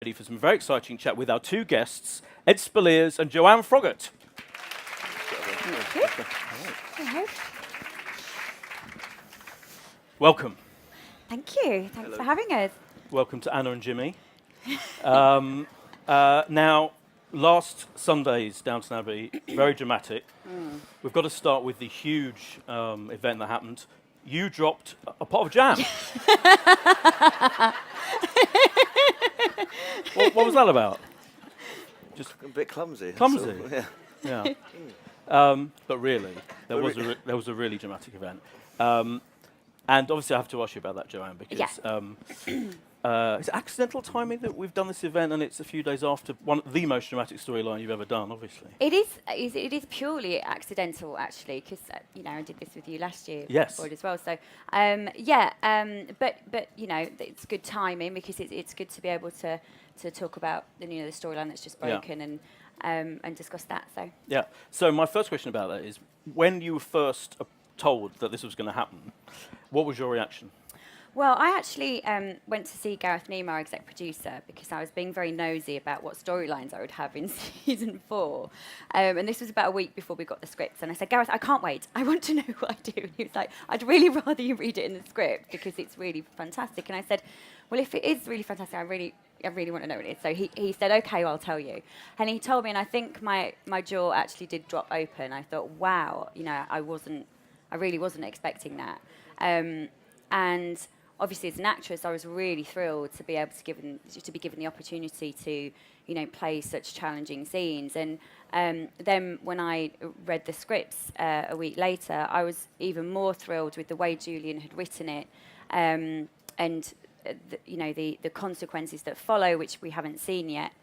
ready for some very exciting chat with our two guests, Ed Speleers and Joanne Froggatt. Hello. Welcome. Thank you. Thanks for having us. Welcome to Anna and Jimmy. Now, last Sunday's Downton Abbey, very dramatic. We've got to start with the huge event that happened. You dropped a pot of jam. What was that about? Just a bit clumsy. Clumsy? So, yeah. Yeah. But really, there was a really dramatic event. And obviously I have to ask you about that, Joanne, because it's accidental timing that we've done this event and it's a few days after the most dramatic storyline you've ever done, obviously. It is purely accidental, actually, because I did this with you last year. Yes. As well. So but it's good timing because it's good to be able to talk about the storyline that's just broken and discuss that. So yeah. So my first question about that is, when you were first told that this was going to happen, what was your reaction? Well, I actually went to see Gareth Neiman, our exec producer, because I was being very nosy about what storylines I would have in season 4. And this was about a week before we got the scripts. And I said, Gareth, I can't wait. I want to know what I do. And he was like, I'd really rather you read it in the script because it's really fantastic. And I said, well, if it is really fantastic, I really want to know what it is. So he said, OK, well, I'll tell you. And he told me, and I think my jaw actually did drop open. I thought, wow, I really wasn't expecting that. And obviously, as an actress, I was really thrilled to be able to be given the opportunity to, play such challenging scenes. And then when I read the scripts a week later, I was even more thrilled with the way Julian had written it, and the consequences that follow, which we haven't seen yet.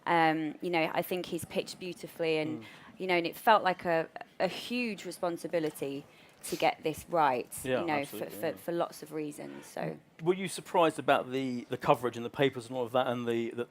I think he's pitched beautifully, and and it felt like a huge responsibility to get this right, for lots of reasons. So, were you surprised about the coverage in the papers and all of that? And there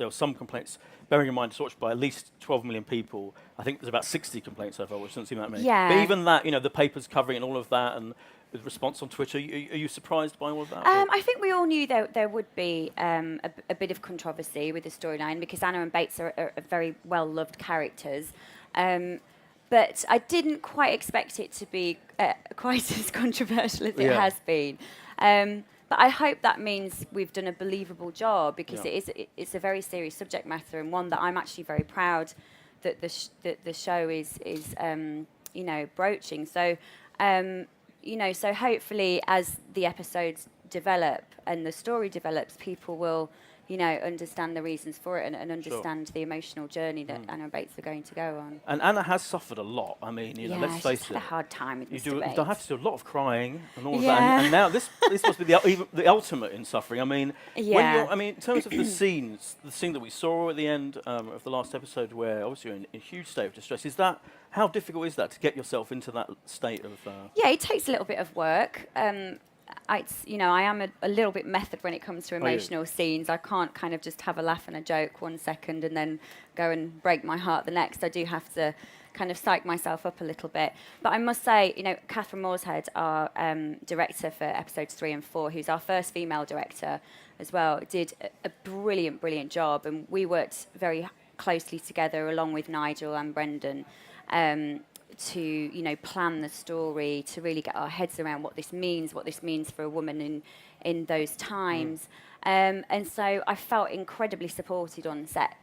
were some complaints. Bearing in mind, it's watched by at least 12 million people. I think there's about 60 complaints so far, which doesn't seem that many. Yeah. But even that, the papers covering it and all of that, and the response on Twitter, are you surprised by all of that? I think we all knew there would be a bit of controversy with the storyline because Anna and Bates are very well-loved characters. But I didn't quite expect it to be quite as controversial as it has been. But I hope that means we've done a believable job because it's a very serious subject matter and one that I'm actually very proud that the show is broaching. So so hopefully as the episodes develop and the story develops, people will understand the reasons for it and understand the emotional journey that Anna and Bates are going to go on. And Anna has suffered a lot. I mean, let's face it. She's had a hard time with You Bates. don't have to do a lot of crying and all of that. And now this must be the ultimate in suffering. I mean, in terms of the scene that we saw at the end of the last episode, where obviously you're in a huge state of distress, how difficult is that to get yourself into that state of? Yeah, it takes a little bit of work. I am a little bit method when it comes to emotional scenes. I can't kind of just have a laugh and a joke 1 second and then go and break my heart the next. I do have to kind of psych myself up a little bit. But I must say, Catherine Morshead, our director for episodes 3 and 4, who's our first female director as well, did a brilliant, brilliant job. And we worked very closely together along with Nigel and Brendan to plan the story, to really get our heads around what this means for a woman in those times. And so I felt incredibly supported on set,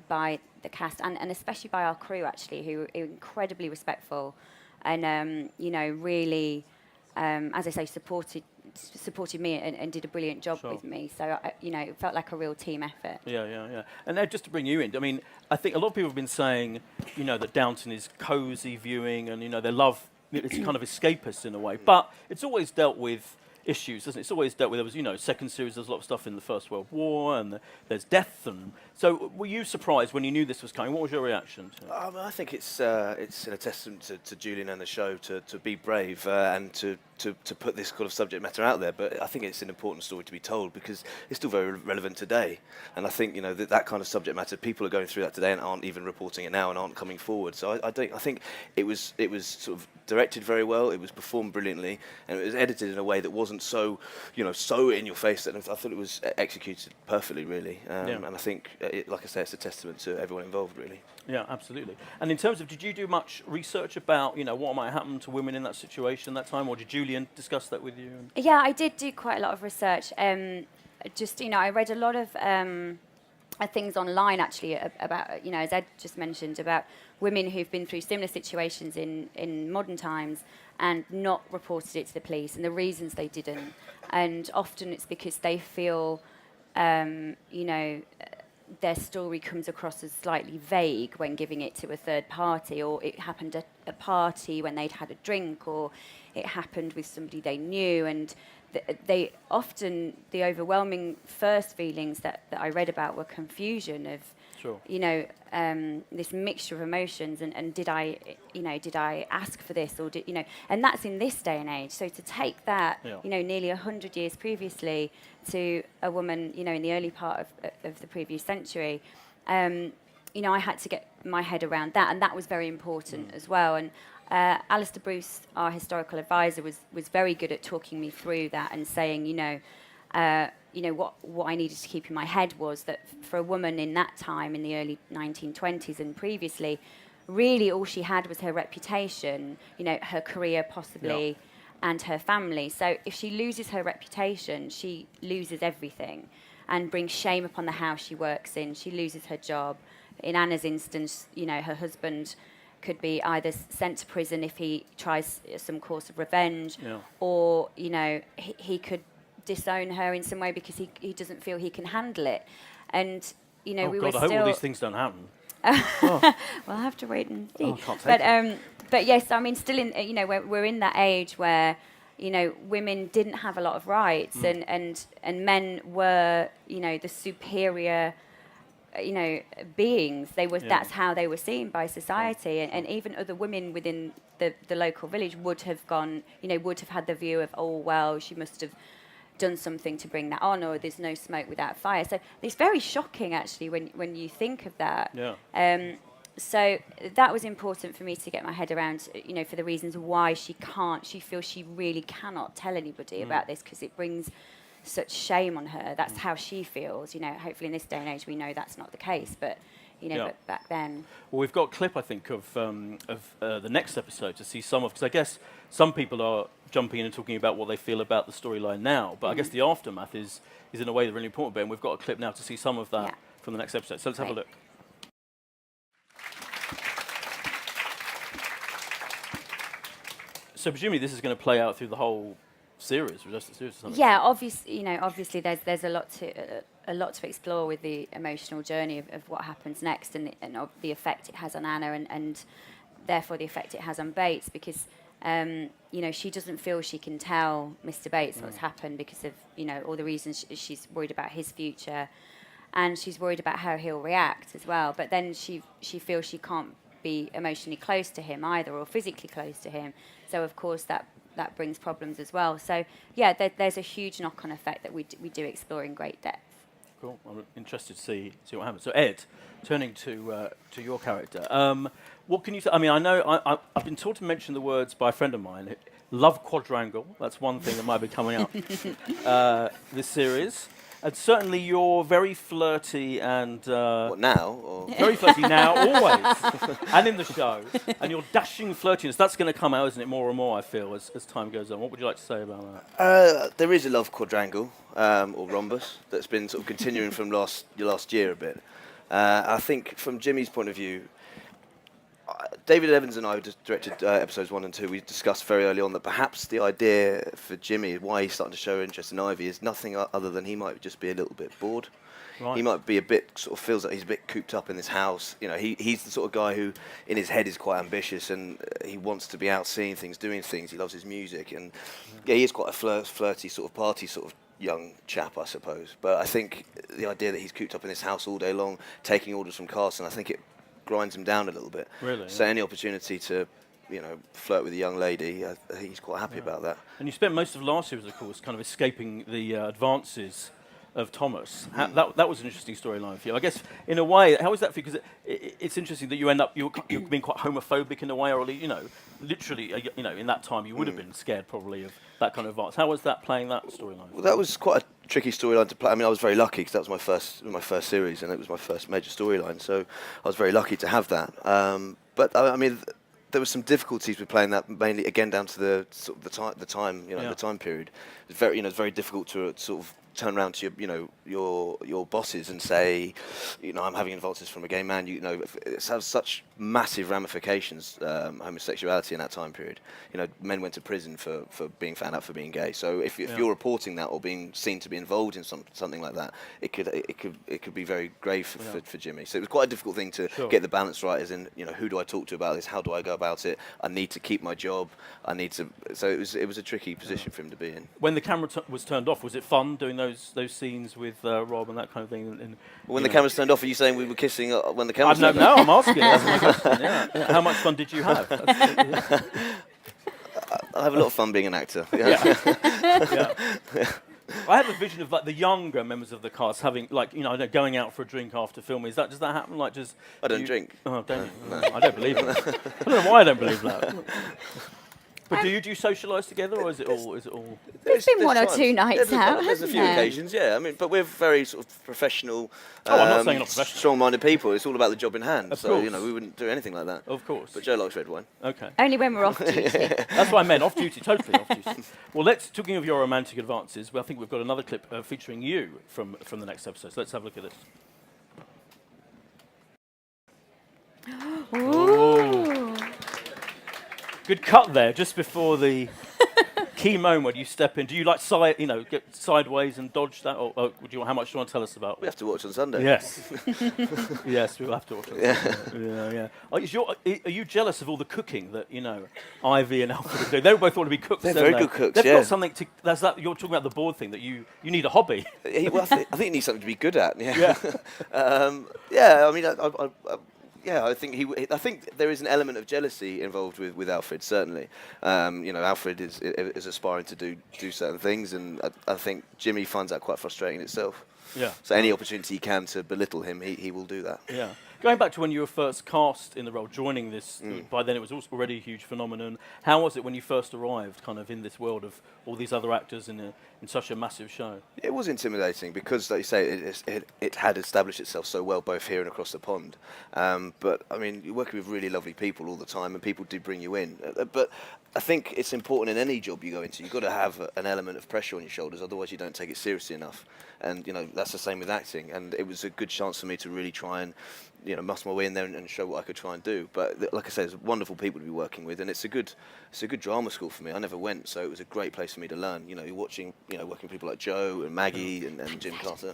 by the cast and especially by our crew, actually, who were incredibly respectful and, really, as I say, supported me and did a brilliant job with me. So, it felt like a real team effort. Yeah. And Ed, just to bring you in, I mean, I think a lot of people have been saying, that Downton is cosy viewing and, they love, it's kind of escapist in a way. But it's always dealt with issues, doesn't it? It's always dealt with, there was, second series, there's a lot of stuff in the First World War and there's death. And so were you surprised when you knew this was coming? What was your reaction to it? I think it's a testament to Julian and the show to be brave and to to put this kind of subject matter out there, but I think it's an important story to be told because it's still very relevant today. And I think that kind of subject matter, people are going through that today and aren't even reporting it now and aren't coming forward. So I think it was sort of directed very well. It was performed brilliantly, and it was edited in a way that wasn't so in your face. And I thought it was executed perfectly, really. And I think, like I say, it's a testament to everyone involved, really. Yeah, absolutely. And in terms of, did you do much research about, what might happen to women in that situation that time, or did Julian discuss that with you? Yeah, I did do quite a lot of research. I read a lot of things online actually about, as Ed just mentioned, about women who've been through similar situations in modern times and not reported it to the police, and the reasons they didn't. And often it's because they feel, their story comes across as slightly vague when giving it to a third party, or it happened at a party when they'd had a drink, or it happened with somebody they knew. And they often, the overwhelming first feelings that I read about were confusion of, sure. This mixture of emotions, and did I ask for this, or and that's in this day and age. So to take that, nearly 100 years previously to a woman, in the early part of the previous century, I had to get my head around that, and that was very important as well. And Alistair Bruce, our historical advisor, was very good at talking me through that and saying, what I needed to keep in my head was that for a woman in that time, in the early 1920s and previously, really all she had was her reputation, her career possibly, and her family. So if she loses her reputation, she loses everything and brings shame upon the house she works in. She loses her job. In Anna's instance, her husband could be either sent to prison if he tries some course of revenge, or, he could disown her in some way because he doesn't feel he can handle it. And we God, were I still. hope all these things don't happen. Well, I'll have to wait and see. Oh, I can't take it. But yes, I mean, still in we're in that age where women didn't have a lot of rights, and men were the superior beings. They were that's how they were seen by society, and even other women within the local village would have gone, would have had the view of, oh well, she must have done something to bring that on, or there's no smoke without fire. So it's very shocking actually when you think of that. So that was important for me to get my head around, for the reasons why she feels she really cannot tell anybody about this, because it brings such shame on her. That's how she feels. Hopefully in this day and age we know that's not the case, but but back then. Well, we've got a clip, I think, of the next episode to see some of, because I guess some people are jumping in and talking about what they feel about the storyline now, but I guess the aftermath is in a way the really important bit, and we've got a clip now to see some of that from the next episode. So let's have a look. So presumably this is going to play out through the whole series, or just the series or something? Yeah, obviously there's a lot to explore with the emotional journey of what happens next, and the effect it has on Anna, and therefore the effect it has on Bates, because she doesn't feel she can tell Mr. Bates what's happened because of all the reasons she's worried about his future, and she's worried about how he'll react as well. But then she feels she can't be emotionally close to him either, or physically close to him. So of course that brings problems as well. So yeah, there's a huge knock-on effect that we do explore in great depth. Cool. I'm interested to see what happens. So Ed, turning to your character, what can you say? I mean, I know I've been taught to mention the words by a friend of mine. Love quadrangle. That's one thing that might be coming up this series. And certainly you're very flirty and... what, now? Or? Very flirty now, always. And in the show. And your dashing flirtiness, that's going to come out, isn't it, more and more, I feel, as time goes on. What would you like to say about that? There is a love quadrangle, or rhombus, that's been sort of continuing from last year a bit. I think from Jimmy's point of view, David Evans and I, who just directed episodes 1 and 2, we discussed very early on that perhaps the idea for Jimmy, why he's starting to show interest in Ivy, is nothing other than he might just be a little bit bored. Right. He might be a bit, sort of feels like he's a bit cooped up in this house. He's the sort of guy who, in his head, is quite ambitious, and he wants to be out seeing things, doing things. He loves his music, and he is quite a flirty sort of party sort of young chap, I suppose. But I think the idea that he's cooped up in this house all day long, taking orders from Carson, I think it grinds him down a little bit. Really? So any opportunity to flirt with a young lady, I think he's quite happy about that. And you spent most of last series, of course, kind of escaping the advances of Thomas. That was an interesting storyline for you. I guess, in a way, how was that for you? Because it's interesting that you're being quite homophobic in a way, or literally, in that time you would have been scared probably of that kind of advance. How was that playing that storyline? Well, that was quite a tricky storyline to play. I mean, I was very lucky because that was my first series, and it was my first major storyline. So I was very lucky to have that. But I mean, there were some difficulties with playing that, mainly again down to the time period. It's very difficult to sort of turn around to your bosses and say, I'm having advances from a gay man. It has such massive ramifications, homosexuality in that time period. Men went to prison for being found out for being gay. So if you're reporting that or being seen to be involved in something like that, it could be very grave for Jimmy. So it was quite a difficult thing to get the balance right. As in, who do I talk to about this? How do I go about it? I need to keep my job. So it was a tricky position for him to be in. When the camera was turned off, was it fun doing those scenes with Rob and that kind of thing? When the camera's turned off, are you saying we were kissing when the camera's turned off? No, I'm asking. That's my question. Yeah. How much fun did you have? I have a lot of fun being an actor. Yeah. I have a vision of the younger members of the cast having going out for a drink after filming. Does that happen? I don't drink. Oh, don't you? No. I don't believe it. I don't know why I don't believe that. But do you socialise together, or is it all? There's been one or two nights out. There's a few occasions, yeah. I mean, but we're very sort of professional. I'm not saying not professional. Strong-minded people. It's all about the job in hand. Of so course. we wouldn't do anything like that. Of course. But Joe likes red wine. Okay. Only when we're off duty. That's what I meant. Off duty, totally off duty. Well, talking of your romantic advances, I think we've got another clip featuring you from the next episode. So let's have a look at this. Ooh. Good cut there, just before the key moment when you step in. Do you get sideways and dodge that, or how much do you want to tell us about? We have to watch on Sunday. Yes. Yes, we will have to watch on Sunday. Yeah. Are you jealous of all the cooking that Ivy and Alfred are doing? They both want to be cooks. They're very good cooks. They've got something to. That's that. You're talking about the board thing that you need a hobby. I think he needs something to be good at. Yeah. I mean, I think there is an element of jealousy involved with Alfred. Certainly, Alfred is aspiring to do certain things, and I think Jimmy finds that quite frustrating itself. Yeah. So any opportunity he can to belittle him, he will do that. Yeah. Going back to when you were first cast in the role, joining this, by then it was already a huge phenomenon. How was it when you first arrived, kind of in this world of all these other actors in such a massive show? It was intimidating because, like you say, it had established itself so well both here and across the pond. But I mean, you're working with really lovely people all the time, and people do bring you in. But I think it's important in any job you go into. You've got to have an element of pressure on your shoulders, otherwise you don't take it seriously enough. And that's the same with acting. And it was a good chance for me to really try and muscle my way in there and show what I could try and do. But like I said, there's wonderful people to be working with, and it's a good drama school for me. I never went, so it was a great place for me to learn. You're watching, working with people like Joe and Maggie and Jim Carter.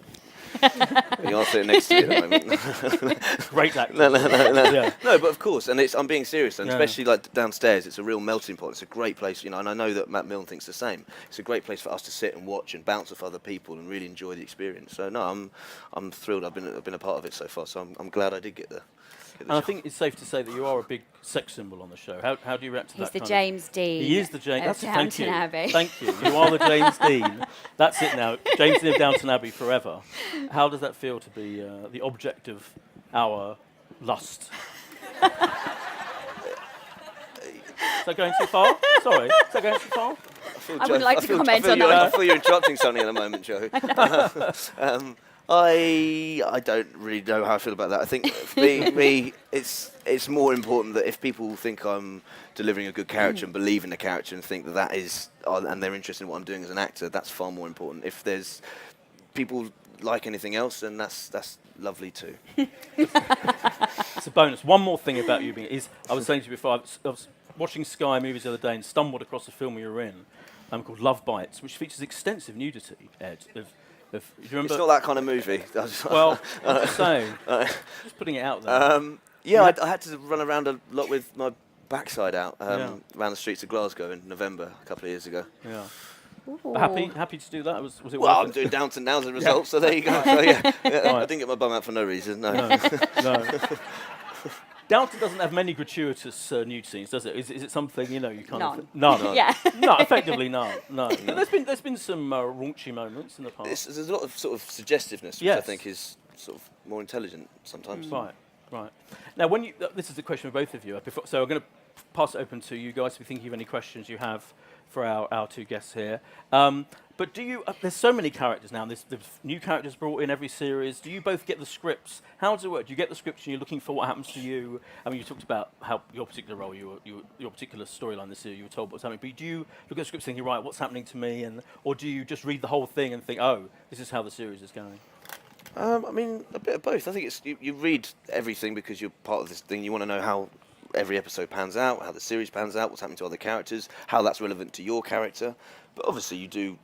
You are sitting next to me at the moment. Great actor. No. Yeah. No, but of course, and I'm being serious, and especially like downstairs, it's a real melting pot. It's a great place, and I know that Matt Milne thinks the same. It's a great place for us to sit and watch and bounce off other people and really enjoy the experience. So no, I'm thrilled. I've been a part of it so far. So I'm glad I did get there. And I think it's safe to say that you are a big sex symbol on the show. How do you react to that? He's the James Dean. He is the James. Downton Abbey. Thank you. You are the James Dean. That's it now. James Dean of Downton Abbey forever. How does that feel to be the object of our lust? Is that going too far? Sorry. Is that going too far? I would like to comment on that. I feel you're interrupting something at the moment, Joe. I don't really know how I feel about that. I think for me, it's more important that if people think I'm delivering a good character and believe in the character and think that is, and they're interested in what I'm doing as an actor, that's far more important. If there's people like anything else, then that's lovely too. It's a bonus. One more thing about you is, I was saying to you before, I was watching Sky movies the other day and stumbled across a film you were in called Love Bites, which features extensive nudity, Ed. Do you remember? It's not that kind of movie. Well, I'm just saying. Just putting it out there. I had to run around a lot with my backside out around the streets of Glasgow in November a couple of years ago. Yeah. Happy to do that? Was it well, worth I'm it? doing Downton now as a result, so there you go. So, yeah. I didn't get my bum out for no reason. No. No. Downton doesn't have many gratuitous nude scenes, does it? Is it something you kind None. of none? Yeah. No, effectively none. No. But there's been some raunchy moments in the past. There's a lot of sort of suggestiveness, which I think is sort of more intelligent sometimes. Right. Now, when this is a question for both of you. So I'm going to pass it open to you guys to be thinking of any questions you have for our two guests here. But do you? There's so many characters now. There's new characters brought in every series. Do you both get the scripts? How does it work? Do you get the scripts and you're looking for what happens to you? I mean, you talked about how your particular role, your particular storyline this year, you were told what's happening. But do you look at the scripts thinking, right, what's happening to me? Or do you just read the whole thing and think, oh, this is how the series is going? I mean, a bit of both. I think it's you read everything because you're part of this thing. You want to know how every episode pans out, how the series pans out, what's happening to other characters, how that's relevant to your character. But obviously you do,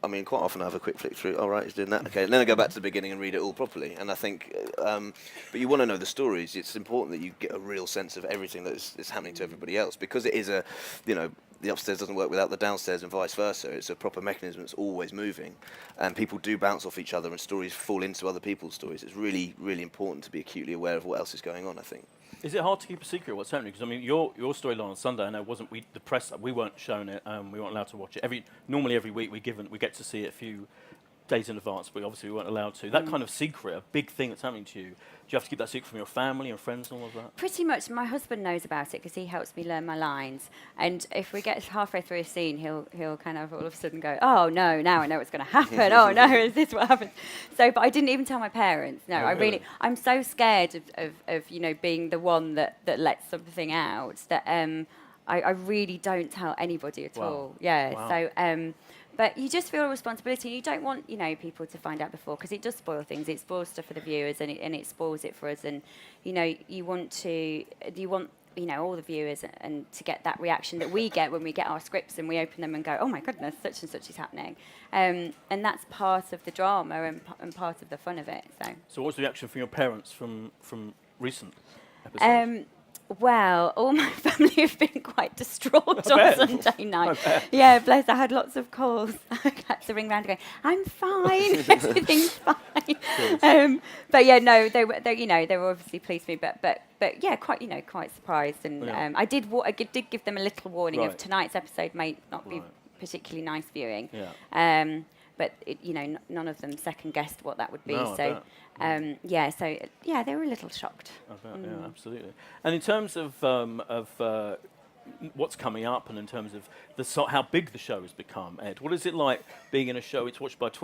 I mean, quite often I have a quick flick through, all right, he's doing that, okay, and then I go back to the beginning and read it all properly. And I think, but you want to know the stories. It's important that you get a real sense of everything that is happening to everybody else, because it is the upstairs doesn't work without the downstairs and vice versa. It's a proper mechanism that's always moving, and people do bounce off each other and stories fall into other people's stories. It's really, really important to be acutely aware of what else is going on, I think. Is it hard to keep a secret what's happening? Because I mean, your storyline on Sunday, I know the press, we weren't shown it, we weren't allowed to watch it. Normally every week we get to see it a few days in advance, but obviously we weren't allowed to. That kind of secret, a big thing that's happening to you, do you have to keep that secret from your family and friends and all of that? Pretty much. My husband knows about it because he helps me learn my lines. And if we get halfway through a scene, he'll kind of all of a sudden go, "Oh no, now I know what's going to happen. Oh no, is this what happens?" So, but I didn't even tell my parents. No, I'm so scared of being the one that lets something out that I really don't tell anybody at all. Yeah. Wow. So. But you just feel a responsibility. You don't want, people to find out before, because it does spoil things. It spoils stuff for the viewers, and it spoils it for us. And you want all the viewers and to get that reaction that we get when we get our scripts and we open them and go, oh my goodness, such and such is happening. And that's part of the drama and part of the fun of it. So what's the reaction from your parents from recent episodes? Well, all my family have been quite distraught on Sunday night. Yeah, bless. I had lots of calls. I had to ring round and go, "I'm fine, everything's fine." But yeah, no, they were obviously pleased with me, but yeah, quite surprised. And I did give them a little warning of tonight's episode may not be particularly nice viewing. Yeah. But none of them second guessed what that would be. No, so they were a little shocked. I bet, yeah, absolutely. And in terms of what's coming up, and in terms of how big the show has become, Ed, what is it like being in a show? It's watched by at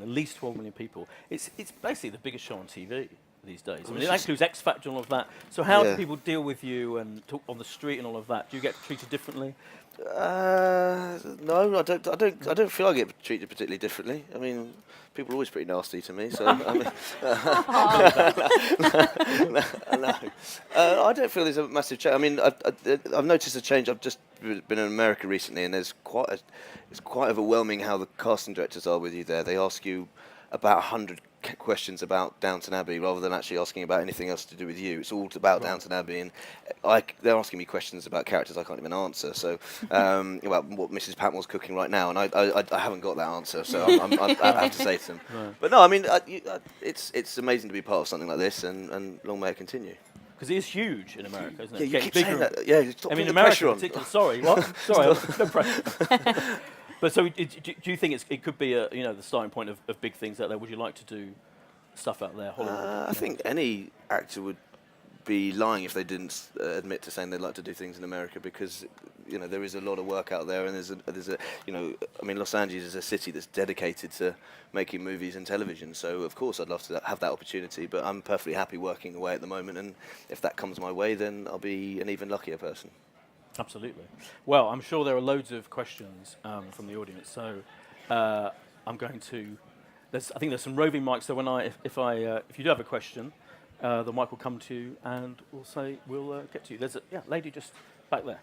least 12 million people. It's basically the biggest show on TV these days. I mean, it includes X Factor and all of that. So how do people deal with you and talk on the street and all of that? Do you get treated differently? No, I don't feel I get treated particularly differently. I mean, people are always pretty nasty to me, so I mean, no. I don't feel there's a massive change. I mean, I've noticed a change. I've just been in America recently, and it's quite overwhelming how the casting directors are with you there. They ask you about 100 questions about Downton Abbey rather than actually asking about anything else to do with you. It's all about Downton Abbey, and they're asking me questions about characters I can't even answer. So about what Mrs. Patmore's cooking right now, and I haven't got that answer, so I have to say to them. Right. But no, I mean, it's amazing to be part of something like this, and long may it continue. Because it is huge in America, isn't it? Yeah, you keep saying that. Yeah, stop putting the pressure on. Sorry, what? Sorry, no pressure. But so, do you think it could be the starting point of big things out there? Would you like to do stuff out there, Hollywood? I think any actor would be lying if they didn't admit to saying they'd like to do things in America, because there is a lot of work out there, and there's a I mean, Los Angeles is a city that's dedicated to making movies and television. So of course I'd love to have that opportunity, but I'm perfectly happy working away at the moment, and if that comes my way, then I'll be an even luckier person. Absolutely. Well, I'm sure there are loads of questions from the audience, so I'm going to. I think there's some roving mics. So if you do have a question, the mic will come to you, and we'll get to you. There's a lady just back there.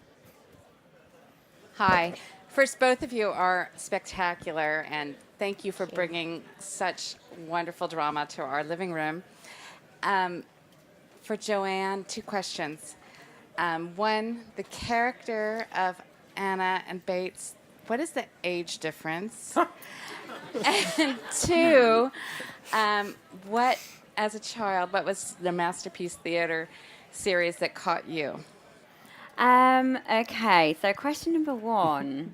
Hi. First, both of you are spectacular, and thank you for bringing such wonderful drama to our living room. For Joanne, 2 questions. One, the character of Anna and Bates, what is the age difference? And 2, as a child, what was the Masterpiece Theater series that caught you? Okay, so question number one.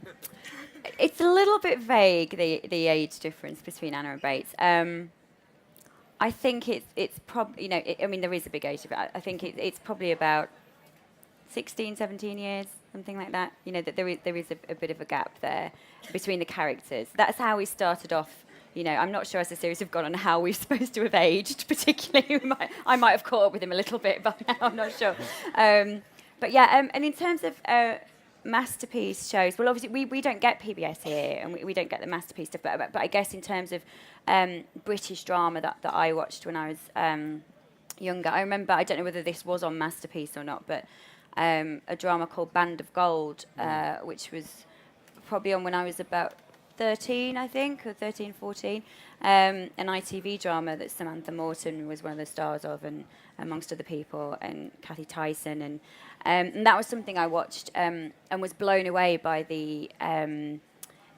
It's a little bit vague, the age difference between Anna and Bates. I think it's probably, I mean, there is a big age difference. I think it's probably about 16, 17 years, something like that. That there is a bit of a gap there between the characters. That's how we started off. I'm not sure as the series have gone on how we're supposed to have aged, particularly. I might have caught up with him a little bit by now, I'm not sure. But yeah, and in terms of masterpiece shows, well, obviously we don't get PBS here, and we don't get the masterpiece stuff, but I guess in terms of British drama that I watched when I was younger, I remember, I don't know whether this was on Masterpiece or not, but a drama called Band of Gold, which was probably on when I was about 13, I think, or 13, 14, an ITV drama that Samantha Morton was one of the stars of, and amongst other people, and Kathy Tyson, and that was something I watched and was blown away by the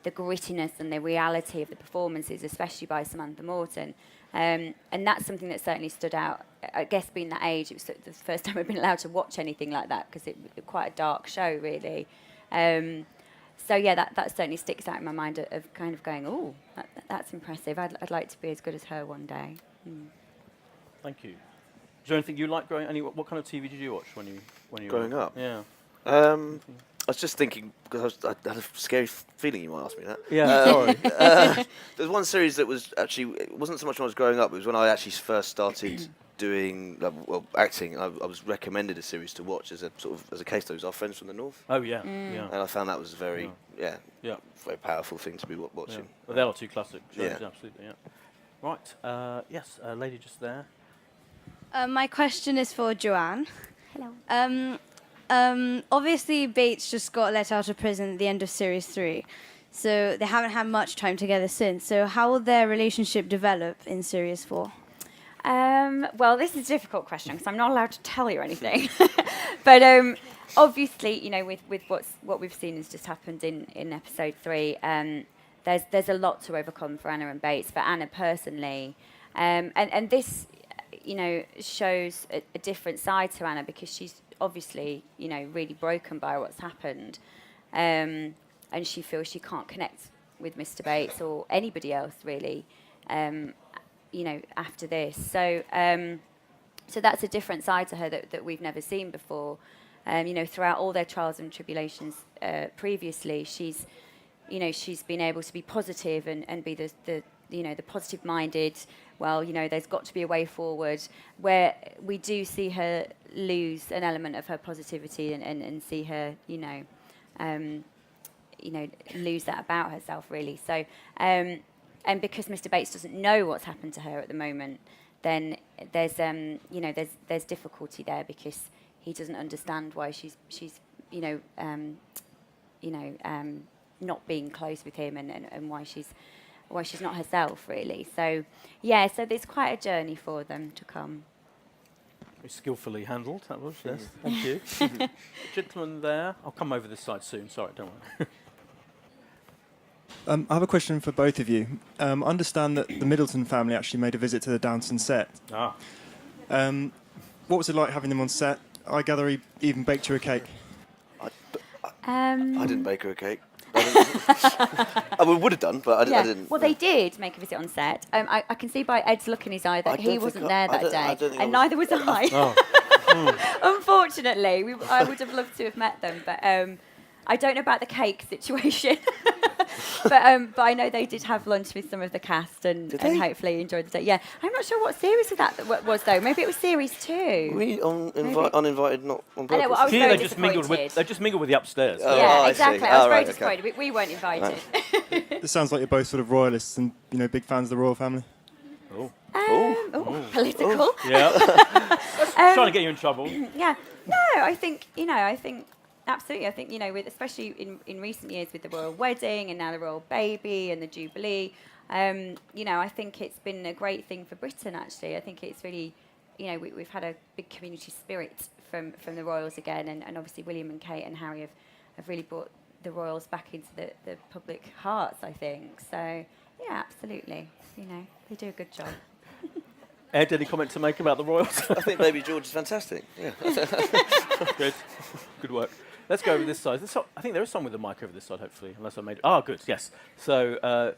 grittiness and the reality of the performances, especially by Samantha Morton. And that's something that certainly stood out. I guess being that age, it was the first time I've been allowed to watch anything like that, because it was quite a dark show, really. So yeah, that certainly sticks out in my mind of kind of going, oh, that's impressive. I'd like to be as good as her one day. Thank you. Is there anything you like growing? What kind of TV did you watch when you were Growing up? Yeah. I was just thinking, because I had a scary feeling you might ask me that. Yeah. Sorry. There's one series that was actually, it wasn't so much when I was growing up, it was when I actually first started doing acting. I was recommended a series to watch as a case study. It was Our Friends from the North. Oh yeah. Yeah. And I found that was a very very powerful thing to be watching. Yeah. Well, they are two classic shows, Yeah. absolutely. Yeah. Right. Yes, a lady just there. My question is for Joanne. Hello. Obviously, Bates just got let out of prison at the end of Series 3, so they haven't had much time together since. So how will their relationship develop in Series 4? Well, this is a difficult question because I'm not allowed to tell you anything. But obviously, with what we've seen has just happened in episode 3, there's a lot to overcome for Anna and Bates. For Anna personally, and this, shows a different side to Anna, because she's obviously, really broken by what's happened, and she feels she can't connect with Mr. Bates or anybody else really. After this. So that's a different side to her that we've never seen before. Throughout all their trials and tribulations previously, she's been able to be positive and be the positive-minded. Well, there's got to be a way forward. Where we do see her lose an element of her positivity and see her, lose that about herself, really. So. And because Mr. Bates doesn't know what's happened to her at the moment, then there's difficulty there, because he doesn't understand why she's not being close with him, and why she's not herself, really. So so there's quite a journey for them to come. Very skillfully handled, that was, yes. Thank you. Gentleman there. I'll come over this side soon. Sorry, don't worry. I have a question for both of you. I understand that the Middleton family actually made a visit to the Downton set. Ah. What was it like having them on set? I gather he even baked you a cake. I didn't bake her a cake. I would have done, but I didn't. Well, they did make a visit on set. I can see by Ed's look in his eye that he wasn't there that day, and neither was I. Oh. Unfortunately, I would have loved to have met them, but I don't know about the cake situation. but I know they did have lunch with some of the cast and hopefully enjoyed the day. Yeah, I'm not sure what series that was though. Maybe it was series 2. Were we uninvited, not on purpose? I know, well, I was Here very they just mingled with the upstairs. Oh, yeah, I exactly. see. I was very Right, okay. disappointed. We weren't invited. It sounds like you're both sort of royalists and big fans of the royal family. Political. Yeah. Trying to get you in trouble. Yeah. No, I think absolutely. I think, especially in recent years with the royal wedding and now the royal baby and the Jubilee, I think it's been a great thing for Britain, actually. I think it's really, we've had a big community spirit from the royals again, and obviously William and Kate and Harry have really brought the royals back into the public hearts, I think. So, yeah, absolutely. They do a good job. Ed, any comment to make about the royals? I think Baby George is fantastic. Yeah. Good. Good work. Let's go over this side. I think there is someone with a mic over this side, hopefully, unless I made it. Ah, good, yes. So,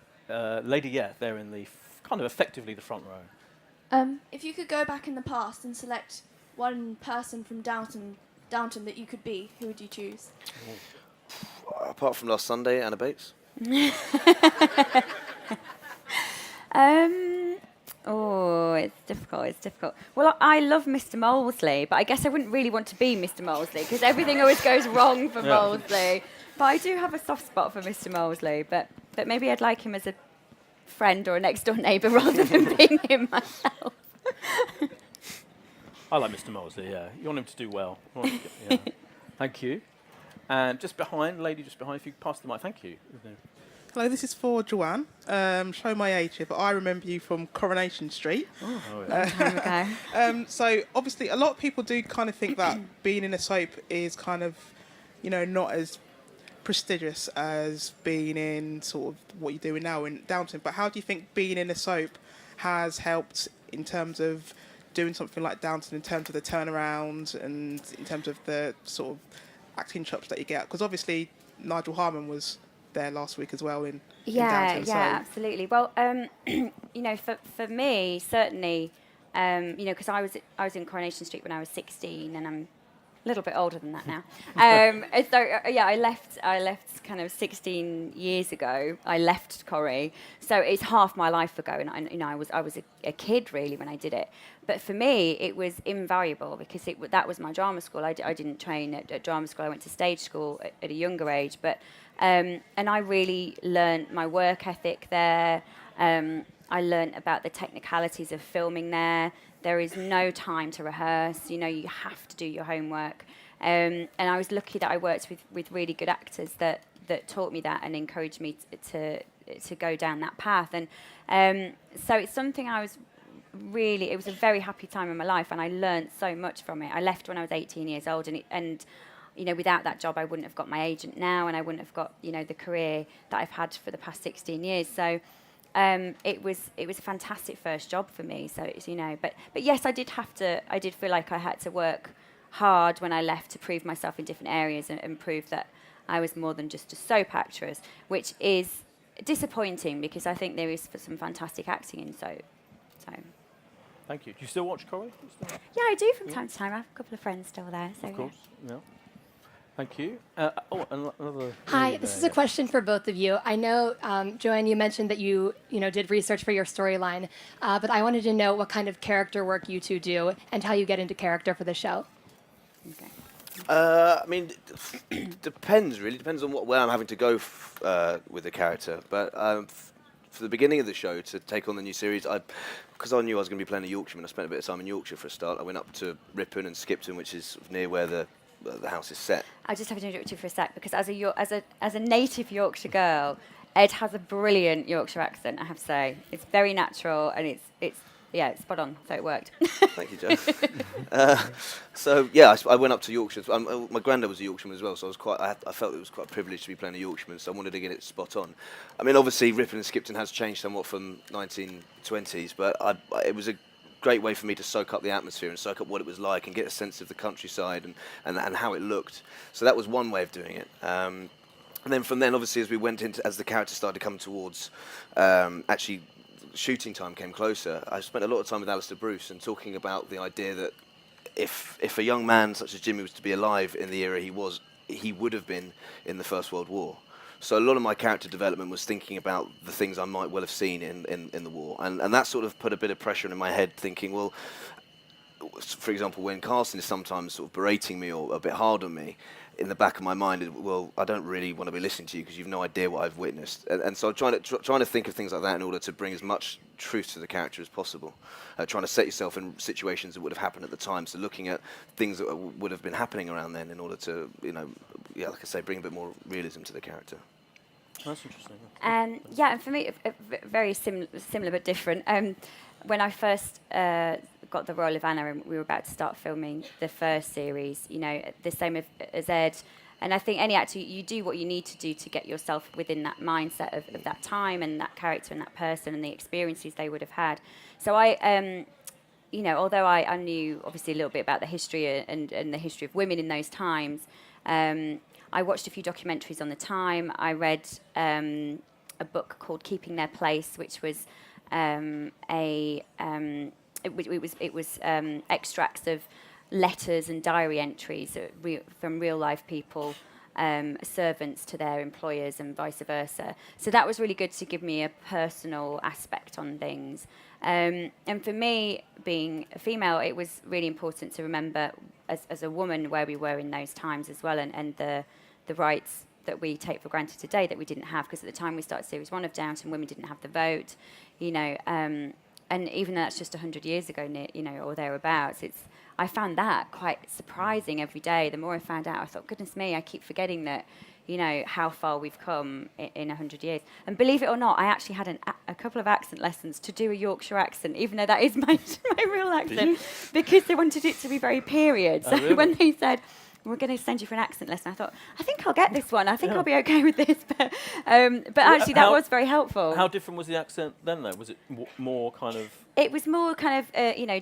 Lady, they're in the kind of effectively the front row. If you could go back in the past and select one person from Downton that you could be, who would you choose? Apart from last Sunday, Anna Bates. Oh, it's difficult. Well, I love Mr. Molesley, but I guess I wouldn't really want to be Mr. Molesley because everything always goes wrong for Molesley. But I do have a soft spot for Mr. Molesley, but maybe I'd like him as a friend or a next-door neighbour rather than being him myself. I like Mr. Molesley, yeah. You want him to do well. Yeah. Thank you. And just behind, lady just behind, if you pass the mic, thank you. Hello, this is for Joanne. Show my age here, but I remember you from Coronation Street. Oh, yeah. Time ago. So obviously, a lot of people do kind of think that being in a soap is kind of, not as prestigious as being in sort of what you're doing now in Downton. But how do you think being in a soap has helped in terms of doing something like Downton, in terms of the turnaround and in terms of the sort of acting chops that you get? Because obviously, Nigel Harman was there last week as well in Downton. Yeah, absolutely. Well, for me, certainly, because I was in Coronation Street when I was 16, and I'm a little bit older than that now. I left kind of 16 years ago. I left Corrie, so it's half my life ago, and I was a kid really when I did it. But for me, it was invaluable because that was my drama school. I didn't train at drama school. I went to stage school at a younger age, but and I really learnt my work ethic there. I learnt about the technicalities of filming there. There is no time to rehearse. You have to do your homework. And I was lucky that I worked with really good actors that taught me that and encouraged me to go down that path. And so it's something it was a very happy time in my life, and I learnt so much from it. I left when I was 18 years old, and without that job, I wouldn't have got my agent now, and I wouldn't have got, the career that I've had for the past 16 years. So it was a fantastic first job for me. So it's, but yes, I did feel like I had to work hard when I left to prove myself in different areas and prove that I was more than just a soap actress, which is disappointing because I think there is some fantastic acting in soap. So. Thank you. Do you still watch Corrie? Yeah, I do from time to time. I have a couple of friends still there. So of course, yeah. Thank you. Another. Hi, this is a question for both of you. I know, Joanne, you mentioned that you did research for your storyline, but I wanted to know what kind of character work you two do and how you get into character for the show. Okay. Depends really. Depends on where I'm having to go with the character. But for the beginning of the show, to take on the new series, because I knew I was going to be playing a Yorkshireman, I spent a bit of time in Yorkshire for a start. I went up to Ripon and Skipton, which is near where the house is set. I just have to interrupt you for a sec because as a native Yorkshire girl, Ed has a brilliant Yorkshire accent. I have to say, it's very natural and it's spot on. So it worked. Thank you, Jo. I went up to Yorkshire. My granddad was a Yorkshireman as well, so I felt it was quite a privilege to be playing a Yorkshireman. So I wanted to get it spot on. I mean, obviously Ripon and Skipton has changed somewhat from 1920s, but it was a great way for me to soak up the atmosphere and soak up what it was like and get a sense of the countryside and how it looked. So that was one way of doing it. And then from then, obviously, as the character started to come towards actually shooting time came closer, I spent a lot of time with Alistair Bruce and talking about the idea that if a young man such as Jimmy was to be alive in the era he would have been in the First World War. So a lot of my character development was thinking about the things I might well have seen in the war. And that sort of put a bit of pressure in my head, thinking, well, for example, when Carson is sometimes sort of berating me or a bit hard on me, in the back of my mind, well, I don't really want to be listening to you because you've no idea what I've witnessed. And so I'm trying to think of things like that in order to bring as much truth to the character as possible. Trying to set yourself in situations that would have happened at the time. So looking at things that would have been happening around then in order to, like I say, bring a bit more realism to the character. That's interesting. And for me, very similar but different. When I first got the role of Anna and we were about to start filming the first series, the same as Ed, and I think any actor, you do what you need to do to get yourself within that mindset of that time and that character and that person and the experiences they would have had. So I although I knew obviously a little bit about the history and the history of women in those times, I watched a few documentaries on the time. I read a book called Keeping Their Place, which was it was extracts of letters and diary entries from real life people, servants to their employers and vice versa. So that was really good to give me a personal aspect on things. And for me, being a female, it was really important to remember as a woman where we were in those times as well, and the rights that we take for granted today that we didn't have, because at the time we started Series 1 of Downton, women didn't have the vote, and even though that's just 100 years ago, or thereabouts, I found that quite surprising every day. The more I found out, I thought, goodness me, I keep forgetting that, how far we've come in 100 years. And believe it or not, I actually had a couple of accent lessons to do a Yorkshire accent, even though that is my real accent, because they wanted it to be very period. So really? when they said, we're going to send you for an accent lesson, I thought, I think I'll get this one. I think I'll be okay with this. But actually, that was very helpful. How different was the accent then, though? Was it more kind of... It was more kind of,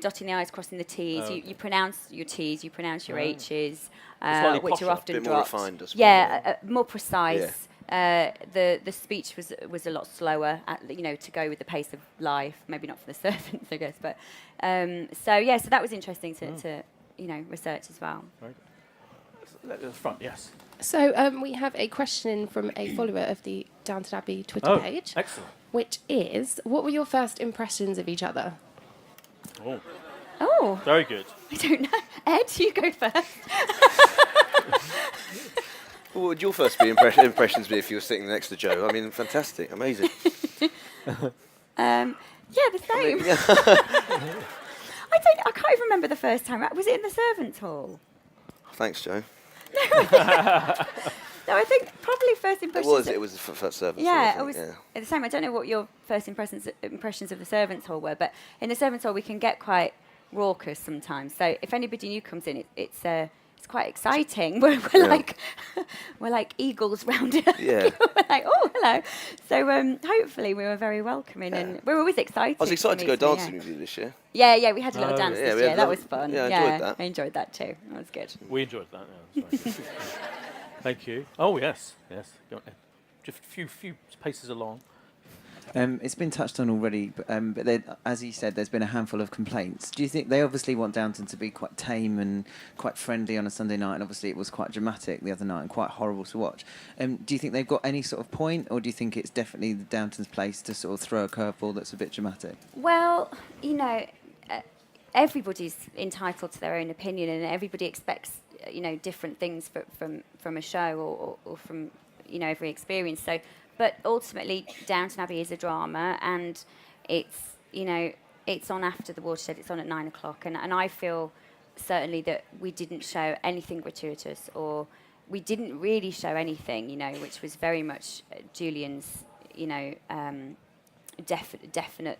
dotting the I's, crossing the T's. You pronounce your T's, you pronounce your H's, which are often a bit dropped. more refined, I suppose. Yeah, more precise. Yeah. The speech was a lot slower, to go with the pace of life. Maybe not for the servants, I guess. But so that was interesting to research as well. Right. At the front, yes. So we have a question from a follower of the Downton Abbey Twitter page. Excellent. Which is, what were your first impressions of each other? Oh. Very good. I don't know. Ed, you go first. What would your first impressions be if you were sitting next to Joe? I mean, fantastic, amazing. The same. I can't even remember the first time. Was it in the servants' hall? Thanks, Joe. No, I think probably first impressions. It was the first servants. Yeah, it was the same. I don't know what your first impressions of the servants' hall were, but in the servants' hall we can get quite raucous sometimes. So if anybody new comes in, it's quite exciting. We're like eagles rounded up. Yeah. We're like, oh, hello. So hopefully we were very welcoming, and we're always excited. I was excited to go dancing with you this year. Yeah, we had a little dance this year. That was fun. Yeah, I enjoyed that. I enjoyed that too. That was good. We enjoyed that. Yeah, that's very good. Thank you. Oh yes. Just a few paces along. It's been touched on already, but as you said, there's been a handful of complaints. Do you think they obviously want Downton to be quite tame and quite friendly on a Sunday night, and obviously it was quite dramatic the other night and quite horrible to watch. Do you think they've got any sort of point, or do you think it's definitely the Downton's place to sort of throw a curveball that's a bit dramatic? Well, everybody's entitled to their own opinion, and everybody expects different things from a show or from every experience. So. But ultimately, Downton Abbey is a drama, and it's on after the watershed. It's on at 9:00, and I feel certainly that we didn't show anything gratuitous, or we didn't really show anything, which was very much Julian's, definite,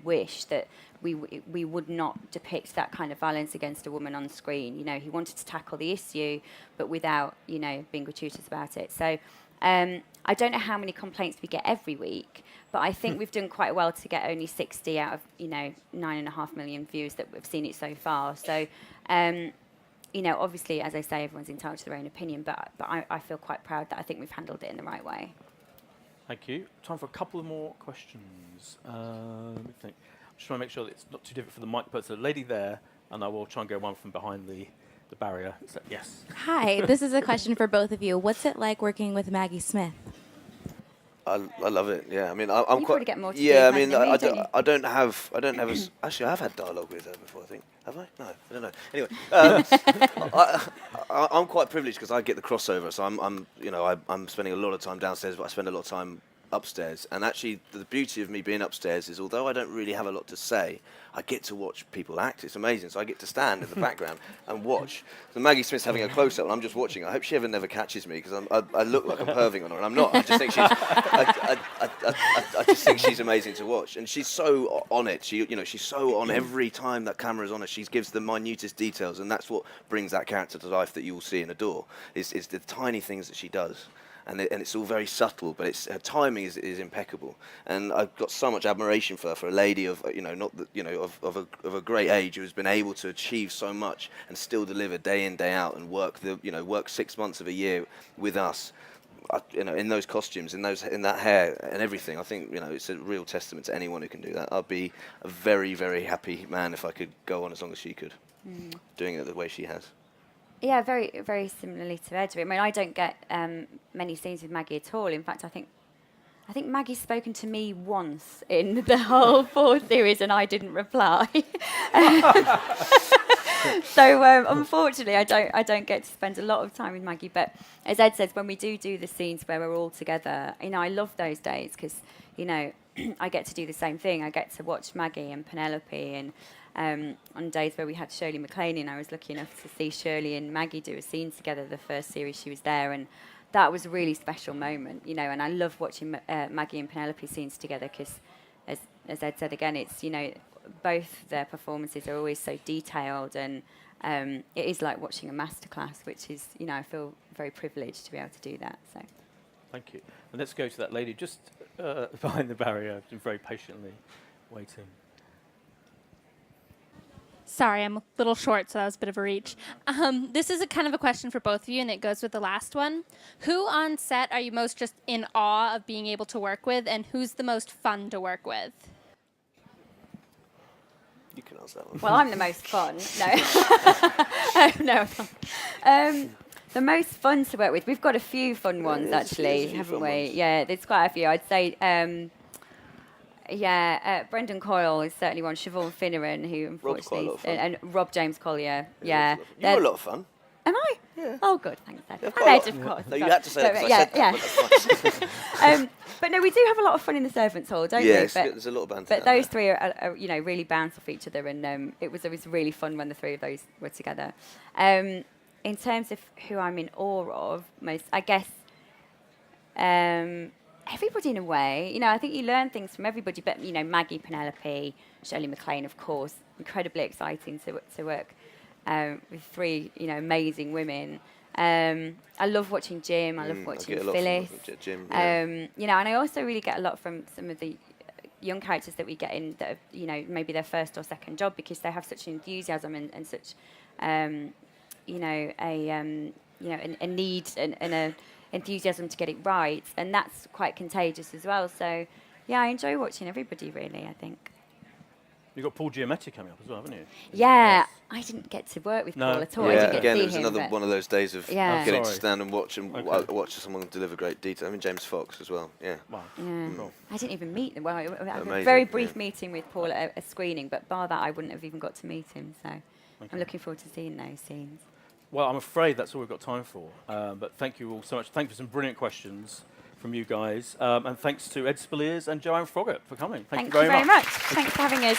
wish that we would not depict that kind of violence against a woman on screen. He wanted to tackle the issue, but without, being gratuitous about it. So. I don't know how many complaints we get every week, but I think we've done quite well to get only 60 out of 9.5 million views that we've seen it so far. So, obviously, as I say, everyone's entitled to their own opinion, but I feel quite proud that I think we've handled it in the right way. Thank you. Time for a couple more questions. Let me think. Just want to make sure that it's not too different for the mic, but there's a lady there, and I will try and go one from behind the barrier. So, yes. Hi, this is a question for both of you. What's it like working with Maggie Smith? I love it. Yeah, I mean, I'm you quite. Probably get more to yeah, do I mean, I don't have. Actually, I've had dialogue with her before. I think. Have I? No, I don't know. Anyway, I'm quite privileged because I get the crossover. So I'm spending a lot of time downstairs, but I spend a lot of time upstairs. And actually, the beauty of me being upstairs is, although I don't really have a lot to say, I get to watch people act. It's amazing. So I get to stand in the background and watch. So Maggie Smith's having a close-up, and I'm just watching. I hope she never catches me, because I look like I'm perving on her, and I'm not. I just think I just think she's amazing to watch, and she's so on it. She's so on every time that camera's on her. She gives the minutest details, and that's what brings that character to life that you will see and adore. Is the tiny things that she does. and it's all very subtle, but her timing is impeccable. And I've got so much admiration for her, for a lady of not that, of a great age who has been able to achieve so much and still deliver day in, day out, and work 6 months of a year with us. In those costumes, in that hair and everything, I think it's a real testament to anyone who can do that. I'd be a very, very happy man if I could go on as long as she could, doing it the way she has. Yeah, very, very similarly to Ed. I mean, I don't get many scenes with Maggie at all. In fact, I think Maggie's spoken to me once in the whole 4 series, and I didn't reply. So unfortunately, I don't get to spend a lot of time with Maggie. But as Ed says, when we do the scenes where we're all together, I love those days because I get to do the same thing. I get to watch Maggie and Penelope, and on days where we had Shirley MacLaine in, I was lucky enough to see Shirley and Maggie do a scene together. The first series she was there, and that was a really special moment. And I love watching Maggie and Penelope scenes together because, as Ed said again, it's both their performances are always so detailed, and it is like watching a masterclass, which is, I feel very privileged to be able to do that. So, thank you. And let's go to that lady just behind the barrier, very patiently waiting. Sorry, I'm a little short, so that was a bit of a reach. This is a kind of a question for both of you, and it goes with the last one. Who on set are you most just in awe of being able to work with, and who's the most fun to work with? You can answer that one. Well, I'm the most fun. No. No. The most fun to work with. We've got a few fun ones, actually, haven't we? Yeah, there's quite a few. I'd say, Brendan Coyle is certainly one. Siobhan Finneran, who unfortunately, and Rob James Collier. Yeah, you were a lot of fun. Am I? Yeah. Oh, good, thanks, Ed. Yeah, I'm Ed, of course. No, you had to say it because I said that. Yeah. But no, we do have a lot of fun in the servants' hall, don't we? Yes, there's a lot of banter. But those three are really bounce off each other, and it was really fun when the three of those were together. In terms of who I'm in awe of most, I guess everybody in a way. I think you learn things from everybody. But Maggie, Penelope, Shirley MacLaine, of course, incredibly exciting to work with three amazing women. I love watching Jim. I love watching Phyllis. Jim, and I also really get a lot from some of the young characters that we get in that are, maybe their first or second job, because they have such enthusiasm and such a need and a enthusiasm to get it right, and that's quite contagious as well. So I enjoy watching everybody, really, I think. You've got Paul Giamatti coming up as well, haven't you? Yeah, yes. I didn't get to work with Paul at all. Yeah, I didn't again, get it to was see another him, one of those days of getting to stand and watch watch someone deliver great detail. I mean, James Fox as well. Yeah. Wow. Yeah. Cool. I didn't even meet them. Well, I had Amazing, a very brief meeting with Paul at a screening, but bar that, I wouldn't have even got to meet him. So I'm looking forward to seeing those scenes. Well, I'm afraid that's all we've got time for. But thank you all so much. Thank you for some brilliant questions from you guys. And thanks to Ed Speleers and Joanne Froggatt for coming. Thank you very much. Thanks for having us.